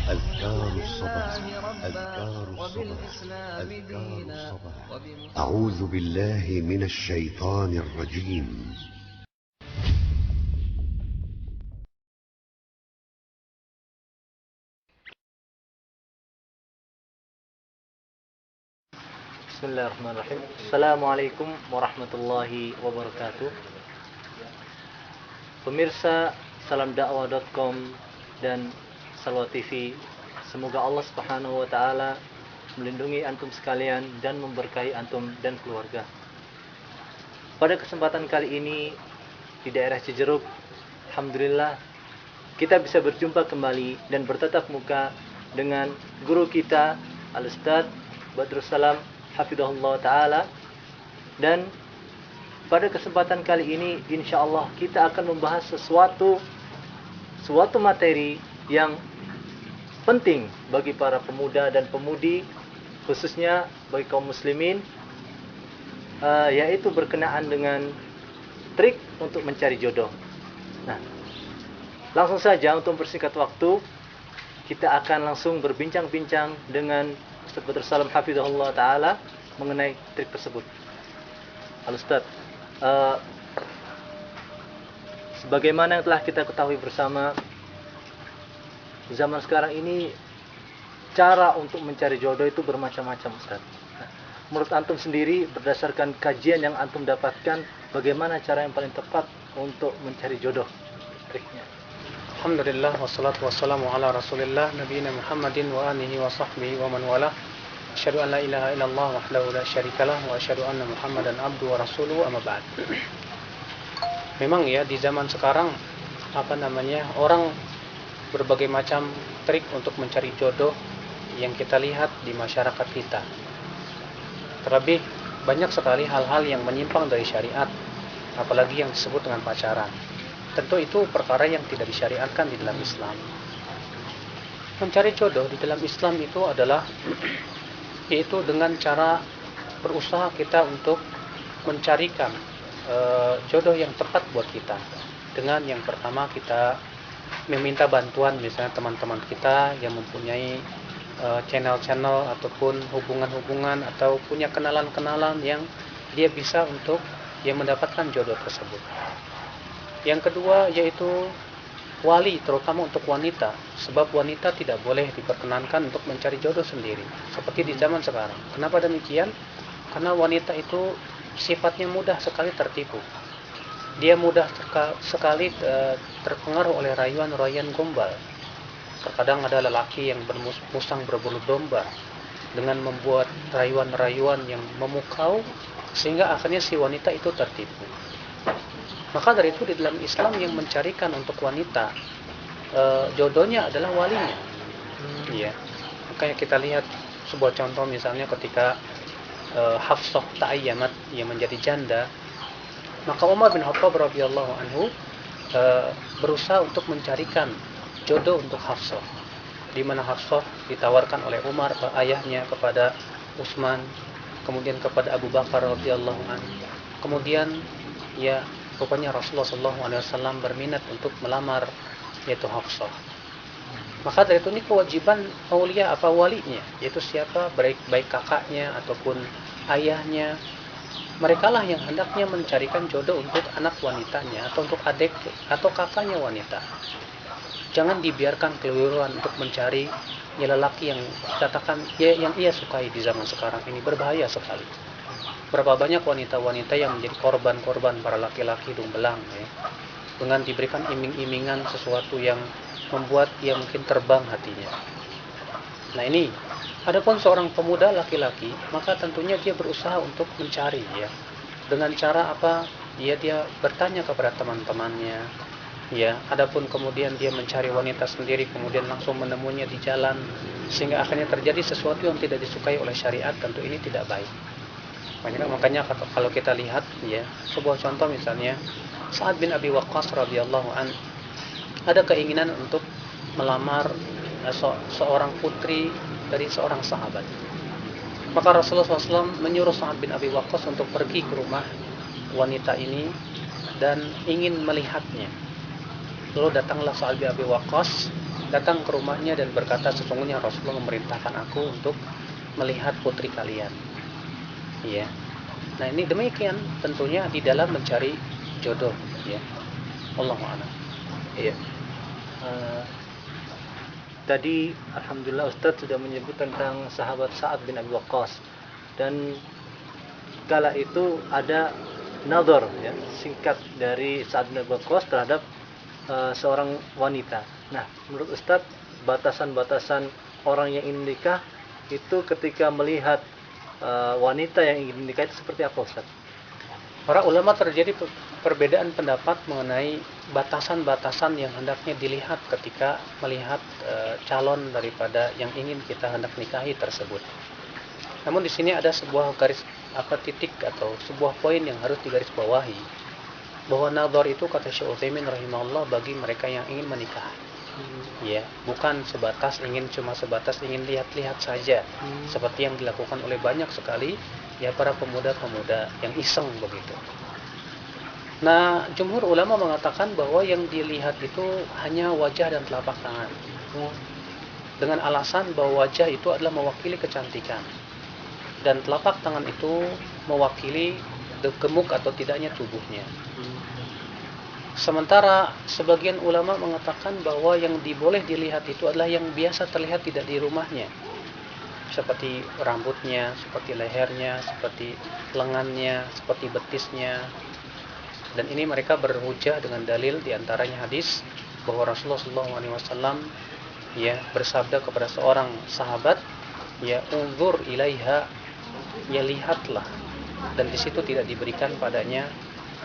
أذكار الصباح أذكار الصباح أذكار الصباح أعوذ بالله من الشيطان الرجيم. Bismillahirrahmanirrahim. Assalamualaikum warahmatullahi wabarakatuh. Pemirsa salamdakwah.com dan Salwa TV, semoga Allah Subhanahu wa taala melindungi antum sekalian dan memberkahi antum dan keluarga. Pada kesempatan kali ini di daerah Cijeruk, alhamdulillah kita bisa berjumpa kembali dan bertatap muka dengan guru kita Al-Ustaz Badrus Salam hafizahullah ta'ala. Dan pada kesempatan kali ini insyaallah kita akan membahas suatu materi yang penting bagi para pemuda dan pemudi, khususnya bagi kaum muslimin, yaitu berkenaan dengan trik untuk mencari jodoh. Nah, langsung saja untuk persingkat waktu, kita akan langsung berbincang-bincang dengan Ustaz Badrus Salam hafizahullah ta'ala mengenai trik tersebut. Al-Ustaz, sebagaimana yang telah kita ketahui bersama, zaman sekarang ini cara untuk mencari jodoh itu bermacam-macam, Ustaz. Nah, menurut antum sendiri, berdasarkan kajian yang antum dapatkan, bagaimana cara yang paling tepat untuk mencari jodoh, triknya? Alhamdulillah, wassalatu wassalamu ala rasulillah nabiyina Muhammadin wa alihi wa sahbihi wa man wala. Asyhadu an la ilaha illallah wahdahu la syarikalah wa asyhadu anna Muhammadan abdu wa rasuluhu, amma ba'd. Memang ya, di zaman sekarang orang berbagai macam trik untuk mencari jodoh yang kita lihat di masyarakat kita. Terlebih banyak sekali hal-hal yang menyimpang dari syariat, apalagi yang disebut dengan pacaran. Tentu itu perkara yang tidak disyariatkan di dalam Islam. Mencari jodoh di dalam Islam itu adalah yaitu dengan cara berusaha kita untuk mencarikan jodoh yang tepat buat kita. Dengan yang pertama kita meminta bantuan misalnya teman-teman kita yang mempunyai channel-channel ataupun hubungan-hubungan atau punya kenalan-kenalan yang dia bisa untuk mendapatkan jodoh tersebut. Yang kedua yaitu wali, terutama untuk wanita, sebab wanita tidak boleh diperkenankan untuk mencari jodoh sendiri seperti di zaman sekarang. Kenapa demikian? Karena wanita itu sifatnya mudah sekali tertipu. Dia mudah sekali terpengaruh oleh rayuan-rayuan gombal. Terkadang ada lelaki yang bermusang berbulu domba dengan membuat rayuan-rayuan yang memukau sehingga akhirnya si wanita itu tertipu. Maka dari itu di dalam Islam yang mencarikan untuk wanita jodohnya adalah walinya. Ya. Makanya kita lihat sebuah contoh misalnya ketika Hafsah ta'ayyamat, yang menjadi janda, maka Umar bin Khattab radhiyallahu anhu berusaha untuk mencarikan jodoh untuk Hafsah. Di mana Hafsah ditawarkan oleh Umar, ayahnya, kepada Utsman, kemudian kepada Abu Bakar radhiyallahu anhu. Kemudian rupanya Rasulullah SAW berminat untuk melamar yaitu Hafsah. Maka dari itu ini kewajiban aulia walinya, yaitu siapa, baik kakaknya ataupun ayahnya. Mereka lah yang hendaknya mencarikan jodoh untuk anak wanitanya atau untuk adik atau kakaknya wanita. Jangan dibiarkan keliruan untuk mencari lelaki yang katakan yang ia sukai di zaman sekarang ini. Berbahaya sekali. Berapa banyak wanita-wanita yang menjadi korban-korban para laki-laki hidung belang ya, dengan diberikan iming-imingan sesuatu yang membuat ia mungkin terbang hatinya. Nah ini, adapun seorang pemuda laki-laki, maka tentunya dia berusaha untuk mencari ya, dengan cara apa? Dia bertanya kepada teman-temannya ya. Adapun kemudian dia mencari wanita sendiri, kemudian langsung menemuinya di jalan, sehingga akhirnya terjadi sesuatu yang tidak disukai oleh syariat. Tentu ini tidak baik. Makanya kalau kita lihat ya, sebuah contoh misalnya Sa'ad bin Abi Waqqas radhiyallahu an ada keinginan untuk melamar seorang putri dari seorang sahabat. Maka Rasulullah SAW menyuruh Sa'ad bin Abi Waqqas untuk pergi ke rumah wanita ini dan ingin melihatnya. Lalu datanglah Sa'ad bin Abi Waqqas datang ke rumahnya dan berkata, sesungguhnya Rasulullah memerintahkan aku untuk melihat putri kalian. Ya. Nah, ini demikian tentunya di dalam mencari jodoh, ya. Allahu a'lam. Iya. Tadi alhamdulillah Ustadz sudah menyebut tentang sahabat Sa'ad bin Abi Waqqas, dan kala itu ada nazar, ya, singkat dari Sa'ad bin Abi Waqqas terhadap seorang wanita. Nah, menurut Ustadz, batasan-batasan orang yang ingin menikah itu ketika melihat wanita yang ingin menikah itu seperti apa, Ustadz? Para ulama terjadi perbedaan pendapat mengenai batasan-batasan yang hendaknya dilihat ketika melihat calon daripada yang ingin kita hendak nikahi tersebut. Namun di sini ada sebuah garis titik atau sebuah poin yang harus digarisbawahi, bahwa nazar itu, kata Syekh Utsaimin rahimahullah, bagi mereka yang ingin menikah. Ya, bukan cuma sebatas ingin lihat-lihat saja, seperti yang dilakukan oleh banyak sekali ya para pemuda-pemuda yang iseng begitu. Nah, jumhur ulama mengatakan bahwa yang dilihat itu hanya wajah dan telapak tangan, dengan alasan bahwa wajah itu adalah mewakili kecantikan dan telapak tangan itu mewakili gemuk atau tidaknya tubuhnya. Sementara sebagian ulama mengatakan bahwa yang boleh dilihat itu adalah yang biasa terlihat tidak di rumahnya, seperti rambutnya, seperti lehernya, seperti lengannya, seperti betisnya. Dan ini mereka berhujjah dengan dalil diantaranya hadis bahwa Rasulullah SAW ya bersabda kepada seorang sahabat, ya unzur ilaiha, ya lihatlah. Dan di situ tidak diberikan padanya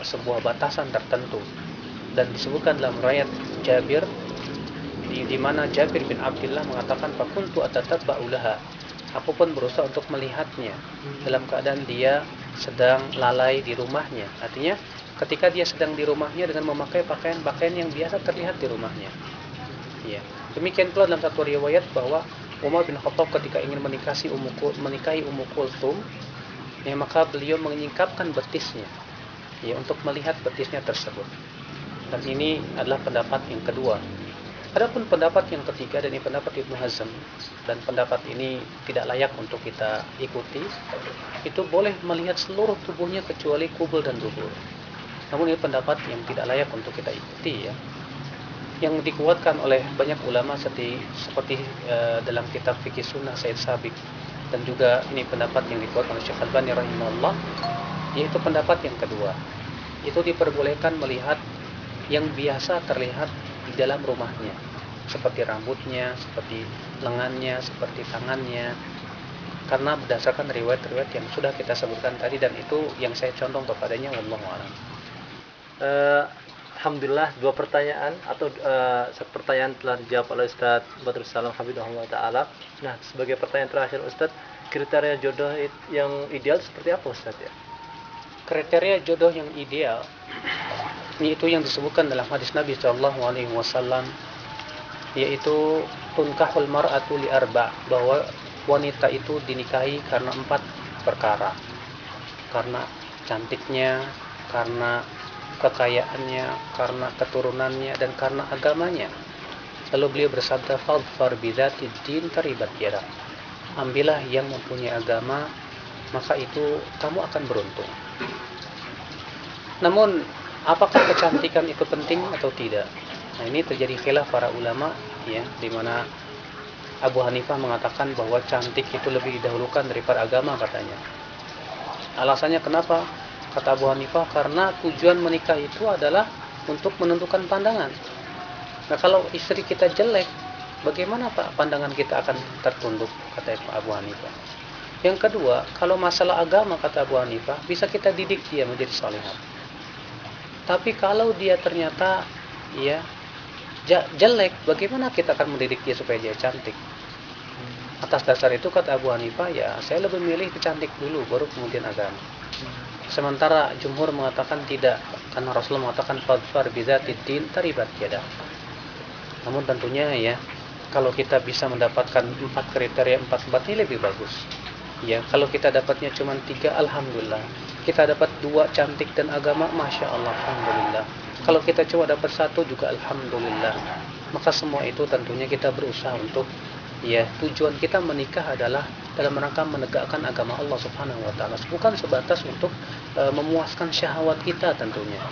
sebuah batasan tertentu. Dan disebutkan dalam riwayat Jabir di mana Jabir bin Abdullah mengatakan, fakuntu atatabba'u laha, aku pun berusaha untuk melihatnya dalam keadaan dia sedang lalai di rumahnya. Artinya ketika dia sedang di rumahnya dengan memakai pakaian-pakaian yang biasa terlihat di rumahnya. Ya. Demikian pula dalam satu riwayat bahwa Umar bin Khattab ketika ingin menikahi Ummu Kulthum, ya, maka beliau menyingkapkan betisnya, ya, untuk melihat betisnya tersebut. Dan ini adalah pendapat yang kedua. Adapun pendapat yang ketiga, dan ini pendapat Ibnu Hazm, dan pendapat ini tidak layak untuk kita ikuti, itu boleh melihat seluruh tubuhnya kecuali kubul dan dubur. Namun ini pendapat yang tidak layak untuk kita ikuti, ya, yang dikuatkan oleh banyak ulama seperti dalam kitab Fikih Sunnah Said Sabiq, dan juga ini pendapat yang dikuatkan oleh Syekh Albani rahimahullah, yaitu pendapat yang kedua. Itu diperbolehkan melihat yang biasa terlihat di dalam rumahnya, seperti rambutnya, seperti lengannya, seperti tangannya, karena berdasarkan riwayat-riwayat yang sudah kita sebutkan tadi, dan itu yang saya condong kepadanya, wallahu a'lam. Alhamdulillah, dua pertanyaan atau satu pertanyaan telah dijawab oleh Ustaz Badrus Salam Hafidhahullah Ta'ala. Nah, sebagai pertanyaan terakhir Ustaz, kriteria jodoh yang ideal seperti apa Ustaz, ya? Kriteria jodoh yang ideal yaitu yang disebutkan dalam hadis Nabi SAW, yaitu tunkahul mar'atu li arba', bahwa wanita itu dinikahi karena 4 perkara. Karena cantiknya, karena kekayaannya, karena keturunannya, dan karena agamanya. Lalu beliau bersabda, fadfar bidzatid din taribat yadak, ambillah yang mempunyai agama, maka itu kamu akan beruntung. Namun apakah kecantikan itu penting atau tidak? Nah, ini terjadi khilaf para ulama, ya, di mana Abu Hanifah mengatakan bahwa cantik itu lebih didahulukan daripada agama, katanya. Alasannya kenapa? Kata Abu Hanifah, karena tujuan menikah itu adalah untuk menentukan pandangan. Nah, kalau istri kita jelek, bagaimana Pak pandangan kita akan tertunduk, kata Abu Hanifah. Yang kedua, kalau masalah agama, kata Abu Hanifah, bisa kita didik dia menjadi salihah. Tapi kalau dia ternyata ya jelek, bagaimana kita akan mendidik dia supaya dia cantik? Atas dasar itu, kata Abu Hanifah, ya saya lebih milih cantik dulu, baru kemudian agama. Sementara jumhur mengatakan tidak, karena Rasulullah mengatakan fadfar bidzatid din taribat yadak. Namun tentunya, ya, kalau kita bisa mendapatkan 4 kriteria 4 ini lebih bagus. Ya, kalau kita dapatnya cuma 3, alhamdulillah. Kita dapat 2, cantik dan agama, masya Allah, alhamdulillah. Kalau kita cuma dapat 1 juga alhamdulillah. Maka semua itu tentunya kita berusaha untuk, ya, tujuan kita menikah adalah dalam rangka menegakkan agama Allah Subhanahu wa taala, bukan sebatas untuk memuaskan syahwat kita tentunya.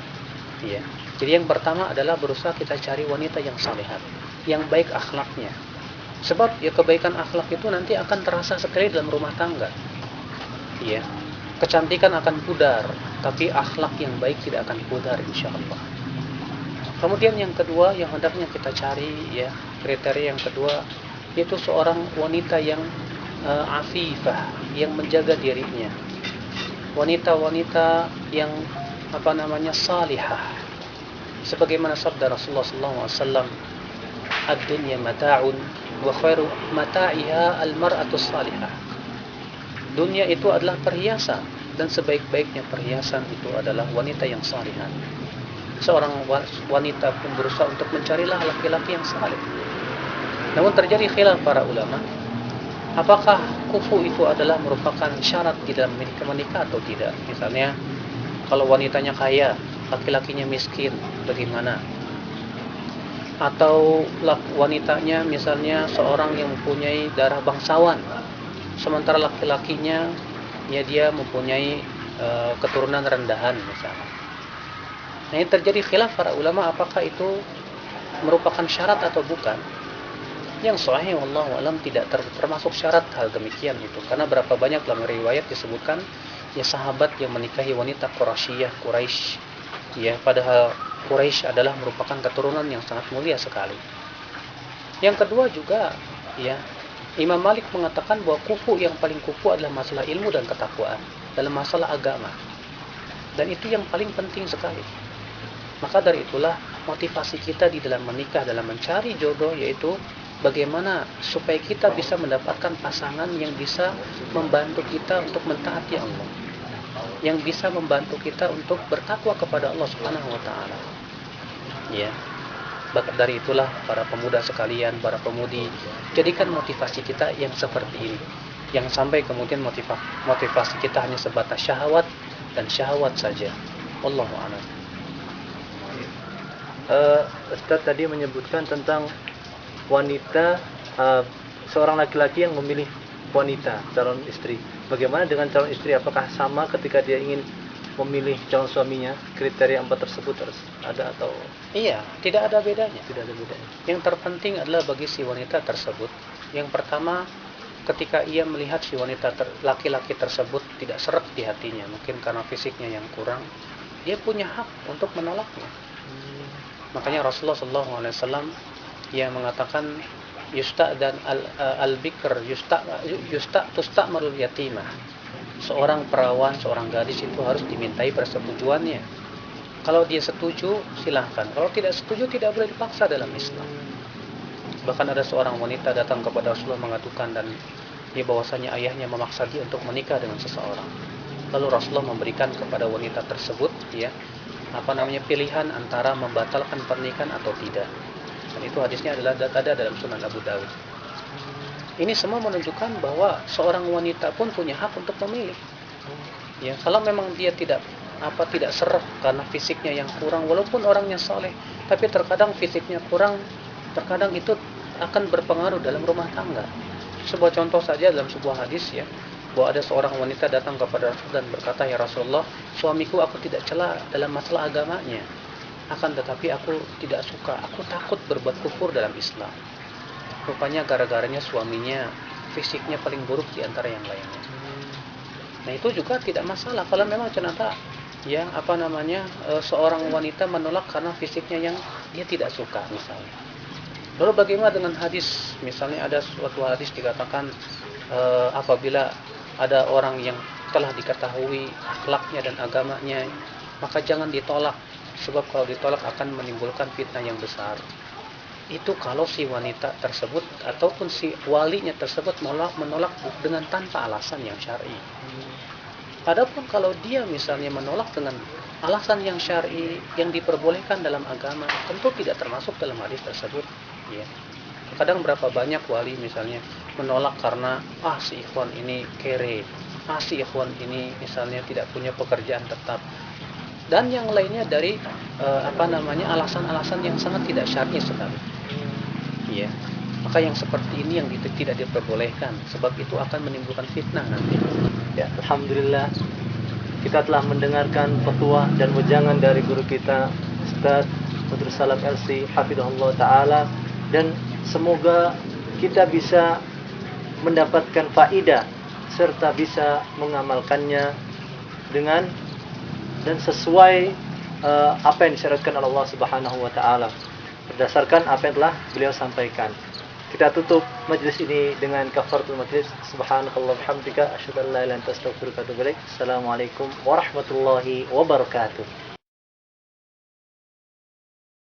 Ya. Jadi yang pertama adalah berusaha kita cari wanita yang salehah, yang baik akhlaknya. Sebab ya kebaikan akhlak itu nanti akan terasa sekali dalam rumah tangga. Ya. Kecantikan akan pudar, tapi akhlak yang baik tidak akan pudar insyaallah. Kemudian yang kedua yang hendaknya kita cari, ya, kriteria yang kedua yaitu seorang wanita yang afifah, yang menjaga dirinya. Wanita-wanita yang salihah. Sebagaimana sabda Rasulullah SAW, "Ad-dunya mata'un wa khairu mata'iha al-mar'atu salihah." Dunia itu adalah perhiasan, dan sebaik-baiknya perhiasan itu adalah wanita yang salihah. Seorang wanita pun berusaha untuk mencarilah laki-laki yang saleh. Namun terjadi khilaf para ulama, apakah kufu itu adalah merupakan syarat di dalam menikah atau tidak? Misalnya, kalau wanitanya kaya, laki-lakinya miskin, bagaimana? Atau wanitanya misalnya seorang yang mempunyai darah bangsawan, sementara laki-lakinya ya dia mempunyai keturunan rendahan misalnya. Nah, ini terjadi khilaf para ulama apakah itu merupakan syarat atau bukan. Yang sahih wallahu alam tidak termasuk syarat hal demikian itu, karena berapa banyak dalam riwayat disebutkan ya sahabat yang menikahi wanita Quraisyah, Quraisy, ya, padahal Quraisy adalah merupakan keturunan yang sangat mulia sekali. Yang kedua juga, ya, Imam Malik mengatakan bahwa kufu yang paling kufu adalah masalah ilmu dan ketakwaan dalam masalah agama, dan itu yang paling penting sekali. Maka dari itulah motivasi kita di dalam menikah, dalam mencari jodoh, yaitu bagaimana supaya kita bisa mendapatkan pasangan yang bisa membantu kita untuk mentaati Allah, yang bisa membantu kita untuk bertakwa kepada Allah Subhanahu wa taala. Ya. Dari itulah para pemuda sekalian, para pemudi, jadikan motivasi kita yang seperti ini. Yang sampai kemudian motivasi kita hanya sebatas syahwat dan syahwat saja. Wallahu a'lam. Ustaz tadi menyebutkan tentang wanita, seorang laki-laki yang memilih wanita calon istri. Bagaimana dengan calon istri? Apakah sama ketika dia ingin memilih calon suaminya, kriteria 4 tersebut harus ada atau? Iya, tidak ada bedanya. Tidak ada bedanya. Yang terpenting adalah bagi si wanita tersebut, yang pertama, ketika ia melihat si wanita laki-laki tersebut tidak seret di hatinya, mungkin karena fisiknya yang kurang, dia punya hak untuk menolaknya. Makanya Rasulullah SAW yang mengatakan dan al-bikr tusta'marul yatimah. Seorang perawan, seorang gadis itu harus dimintai persetujuannya. Kalau dia setuju, silahkan. Kalau tidak setuju, tidak boleh dipaksa dalam Islam. Bahkan ada seorang wanita datang kepada Rasulullah mengadukan dan dia bahwasanya ayahnya memaksa dia untuk menikah dengan seseorang. Lalu Rasulullah memberikan kepada wanita tersebut, ya, pilihan antara membatalkan pernikahan atau tidak. Dan itu hadisnya adalah ada dalam Sunan Abu Dawud. Ini semua menunjukkan bahwa seorang wanita pun punya hak untuk memilih. Ya, kalau memang dia tidak seret karena fisiknya yang kurang, walaupun orangnya soleh, tapi terkadang fisiknya kurang, terkadang itu akan berpengaruh dalam rumah tangga. Sebuah contoh saja dalam sebuah hadis, ya, bahwa ada seorang wanita datang kepada Rasul dan berkata, "Ya Rasulullah, suamiku aku tidak cela dalam masalah agamanya, akan tetapi aku tidak suka, aku takut berbuat kufur dalam Islam." Rupanya gara-garanya suaminya fisiknya paling buruk di antara yang lainnya. Nah, itu juga tidak masalah kalau memang ternyata yang seorang wanita menolak karena fisiknya yang dia tidak suka misalnya. Lalu bagaimana dengan hadis? Misalnya ada suatu hadis dikatakan apabila ada orang yang telah diketahui akhlaknya dan agamanya, maka jangan ditolak, sebab kalau ditolak akan menimbulkan fitnah yang besar. Itu kalau si wanita tersebut ataupun si walinya tersebut menolak dengan tanpa alasan yang syar'i. Adapun kalau dia misalnya menolak dengan alasan yang syar'i yang diperbolehkan dalam agama, tentu tidak termasuk dalam hadis tersebut. Ya. Kadang berapa banyak wali misalnya menolak karena si ikhwan ini kere, si ikhwan ini misalnya tidak punya pekerjaan tetap, dan yang lainnya dari alasan-alasan yang sangat tidak syar'i sekali. ya, maka yang seperti ini yang tidak diperbolehkan, sebab itu akan menimbulkan fitnah nanti. Ya, alhamdulillah kita telah mendengarkan fatwa dan wejangan dari guru kita Ustaz Badrus Salam LC hafizahullah taala, dan semoga kita bisa mendapatkan faidah serta bisa mengamalkannya dengan dan sesuai apa yang disyaratkan oleh Allah Subhanahu wa taala berdasarkan apa yang telah beliau sampaikan. Kita tutup majlis ini dengan kafaratul majlis. Subhanakallah bihamdika asyhadu an la ilaha illa anta astaghfiruka wa atubu ilaik. Assalamualaikum warahmatullahi wabarakatuh.